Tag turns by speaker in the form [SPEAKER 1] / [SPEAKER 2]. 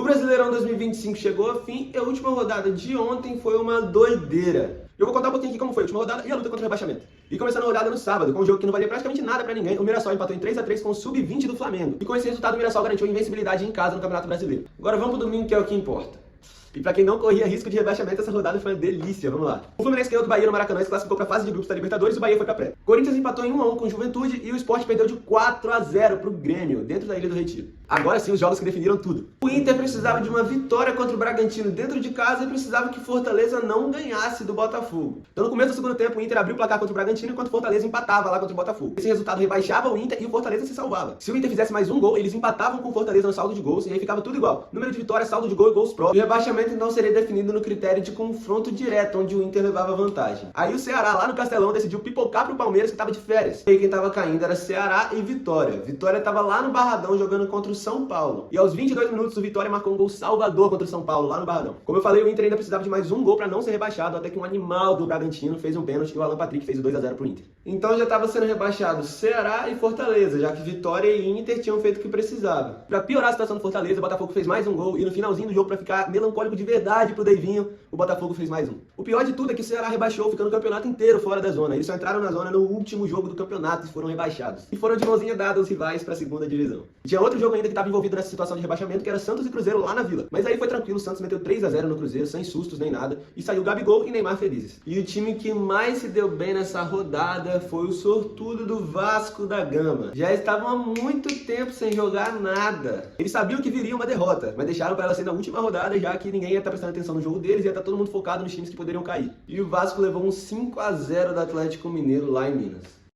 [SPEAKER 1] Brasileirão 2025 chegou ao fim e a última rodada de ontem foi uma doideira. Eu vou contar um pouquinho aqui como foi a última rodada e a luta contra o rebaixamento. E começando a rodada no sábado, com um jogo que não valia praticamente nada pra ninguém, o Mirassol empatou em 3-3 com o Sub-20 do Flamengo. E com esse resultado o Mirassol garantiu a invencibilidade em casa no Campeonato Brasileiro. Agora vamos pro domingo, que é o que importa. E pra quem não corria risco de rebaixamento, essa rodada foi uma delícia, vamos lá. O Fluminense ganhou do Bahia no Maracanã e se classificou pra fase de grupos da Libertadores e o Bahia foi pra pré. Corinthians empatou em 1-1 com o Juventude e o Sport perdeu de 4-0 pro Grêmio, dentro da Ilha do Retiro. Agora sim, os jogos que definiram tudo. O Inter precisava de uma vitória contra o Bragantino dentro de casa e precisava que Fortaleza não ganhasse do Botafogo. Então no começo do segundo tempo, o Inter abriu o placar contra o Bragantino enquanto o Fortaleza empatava lá contra o Botafogo. Esse resultado rebaixava o Inter e o Fortaleza se salvava. Se o Inter fizesse mais um gol, eles empatavam com o Fortaleza no saldo de gols e aí ficava tudo igual. Número de vitórias, saldo de gol e gols próprios. O rebaixamento então seria definido no critério de confronto direto, onde o Inter levava vantagem. Aí o Ceará, lá no Castelão, decidiu pipocar pro Palmeiras, que tava de férias. E aí quem tava caindo era Ceará e Vitória. Vitória tava lá no Barradão, jogando contra o São Paulo. E aos 22 minutos, o Vitória marcou um gol salvador contra o São Paulo, lá no Barradão. Como eu falei, o Inter ainda precisava de mais um gol pra não ser rebaixado, até que um animal do Bragantino fez um pênalti e o Alan Patrick fez o 2-0 pro Inter. Então já tava sendo rebaixado Ceará e Fortaleza, já que Vitória e Inter tinham feito o que precisava. Pra piorar a situação do Fortaleza, o Botafogo fez mais um gol e no finalzinho do jogo, pra ficar melancólico de verdade pro Deivinho, o Botafogo fez mais um. O pior de tudo é que o Ceará rebaixou, ficando o campeonato inteiro fora da zona. Eles só entraram na zona no último jogo do campeonato e foram rebaixados. E foram de mãozinha dada aos rivais para a segunda divisão. E tinha outro jogo ainda que estava envolvido nessa situação de rebaixamento, que era Santos e Cruzeiro lá na Vila. Mas aí foi tranquilo, o Santos meteu 3-0 no Cruzeiro, sem sustos nem nada, e saiu Gabigol e Neymar felizes. E o time que mais se deu bem nessa rodada foi o sortudo do Vasco da Gama. Já estavam há muito tempo sem jogar nada. Eles sabiam que viria uma derrota, mas deixaram para ela ser na última rodada, já que ninguém ia estar prestando atenção no jogo deles e ia estar todo mundo focado nos times que poderiam cair. E o Vasco levou um 5-0 do Atlético Mineiro lá em Minas.